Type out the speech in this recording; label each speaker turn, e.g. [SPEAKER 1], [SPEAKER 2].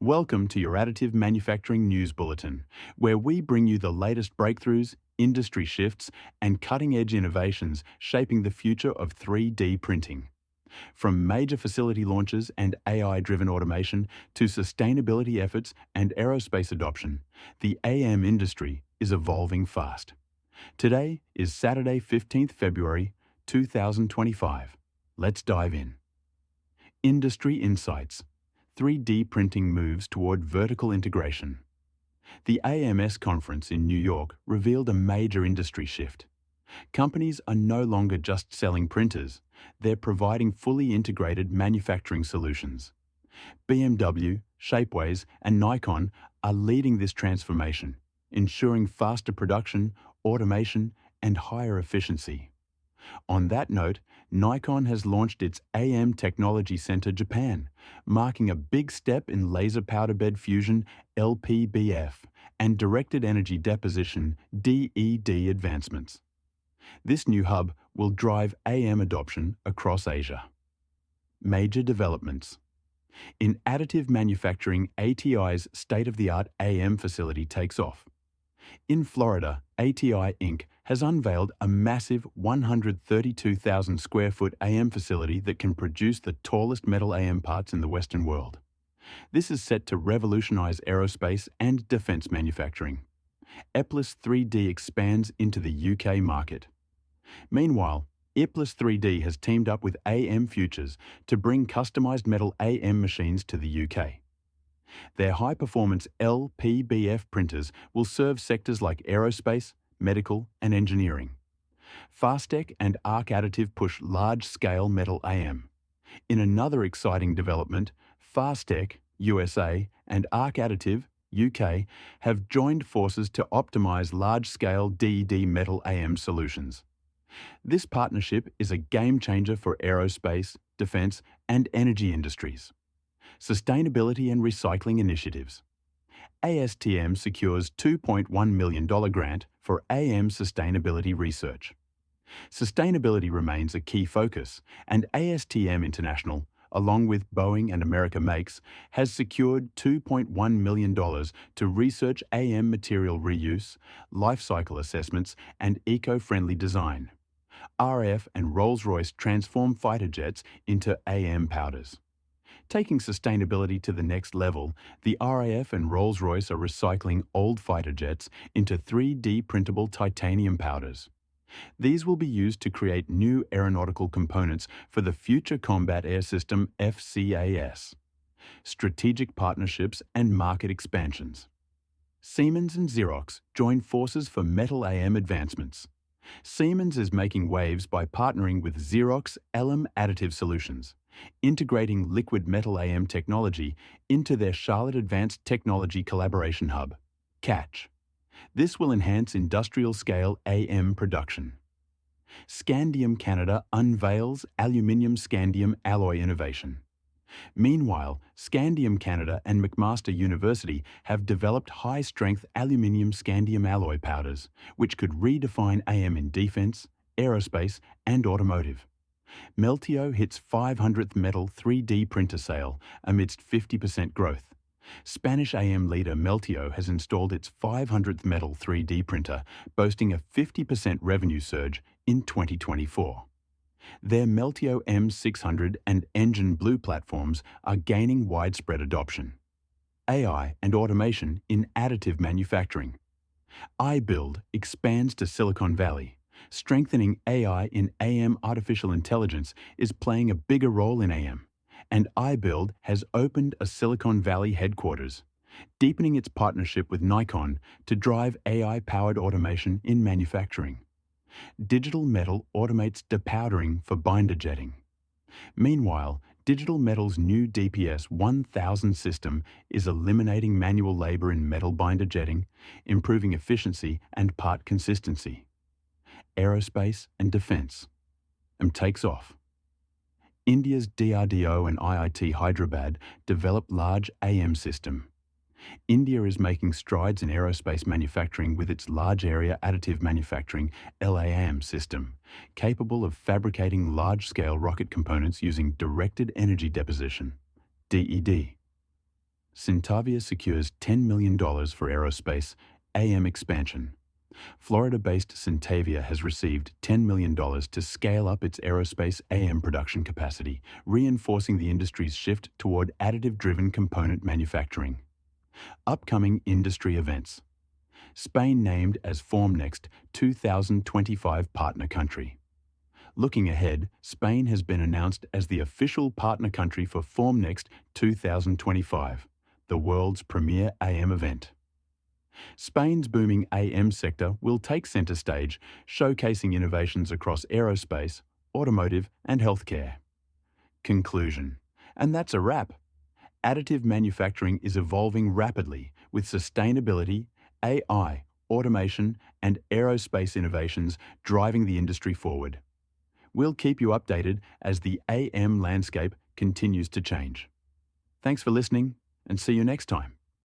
[SPEAKER 1] Welcome to your Additive Manufacturing News Bulletin, where we bring you the latest breakthroughs, industry shifts, and cutting-edge innovations shaping the future of 3D printing. From major facility launches and AI-driven automation to sustainability efforts and aerospace adoption, the AM industry is evolving fast. Today is Saturday, 15th February 2025. Let's dive in. Industry Insights. 3D printing moves toward vertical integration. The AMS conference in New York revealed a major industry shift. Companies are no longer just selling printers, they're providing fully integrated manufacturing solutions. BMW, Shapeways, and Nikon are leading this transformation, ensuring faster production, automation, and higher efficiency. On that note, Nikon has launched its AM Technology Center Japan, marking a big step in laser powder bed fusion (LPBF) and directed energy deposition (DED) advancements. This new hub will drive AM adoption across Asia. Major developments. In additive manufacturing, ATI's state-of-the-art AM facility takes off. In Florida, ATI Inc. has unveiled a massive 132,000 square foot AM facility that can produce the tallest metal AM parts in the Western world. This is set to revolutionize aerospace and defense manufacturing. Eplis 3D expands into the UK market. Meanwhile, Eplis 3D has teamed up with AM Futures to bring customized metal AM machines to the UK. Their high-performance LPBF printers will serve sectors like aerospace, medical, and engineering. Fastech and Arc Additive push large-scale metal AM. In another exciting development, Fastech, USA, and Arc Additive, UK, have joined forces to optimize large-scale DED metal AM solutions. This partnership is a game-changer for aerospace, defense, and energy industries. Sustainability and recycling initiatives. ASTM secures $2.1 million grant for AM sustainability research. Sustainability remains a key focus, and ASTM International, along with Boeing and America Makes, has secured $2.1 million to research AM material reuse, life cycle assessments, and eco-friendly design. RAF and Rolls-Royce transform fighter jets into AM powders. Taking sustainability to the next level, the RAF and Rolls-Royce are recycling old fighter jets into 3D printable titanium powders. These will be used to create new aeronautical components for the Future Combat Air System (FCAS). Strategic partnerships and market expansions. Siemens and Xerox join forces for metal AM advancements. Siemens is making waves by partnering with Xerox Elem Additive Solutions, integrating liquid metal AM technology into their Charlotte Advanced Technology Collaboration Hub, CATCH. This will enhance industrial-scale AM production. Scandium Canada unveils aluminium-scandium alloy innovation. Meanwhile, Scandium Canada and McMaster University have developed high-strength aluminium-scandium alloy powders, which could redefine AM in defense, aerospace, and automotive. Meltio hits 500th metal 3D printer sale amidst 50% growth. Spanish AM leader Meltio has installed its 500th metal 3D printer, boasting a 50% revenue surge in 2024. Their Meltio M600 and Engine Blue platforms are gaining widespread adoption. AI and automation in additive manufacturing. Aibuild expands to Silicon Valley. Strengthening AI in AM artificial intelligence is playing a bigger role in AM, and Aibuild has opened a Silicon Valley headquarters, deepening its partnership with Nikon to drive AI-powered automation in manufacturing. Digital Metal automates depowdering for binder jetting. Meanwhile, Digital Metal's new DPS 1000 system is eliminating manual labor in metal binder jetting, improving efficiency and part consistency. Aerospace and defense. Takes off. India's DRDO and IIT Hyderabad developed large AM system. India is making strides in aerospace manufacturing with its Large Area Additive Manufacturing (LAM) system, capable of fabricating large-scale rocket components using directed energy deposition (DED). Cintavia secures $10 million for aerospace AM expansion. Florida-based Cintavia has received $10 million to scale up its aerospace AM production capacity, reinforcing the industry's shift toward additive-driven component manufacturing. Upcoming industry events. Spain named as Formnext 2025 partner country. Looking ahead, Spain has been announced as the official partner country for Formnext 2025, the world's premier AM event. Spain's booming AM sector will take centre stage, showcasing innovations across aerospace, automotive and healthcare. Conclusion. And that's a wrap. Additive manufacturing is evolving rapidly with sustainability, AI, automation and aerospace innovations driving the industry forward. We'll keep you updated as the AM landscape continues to change. Thanks for listening and see you next time.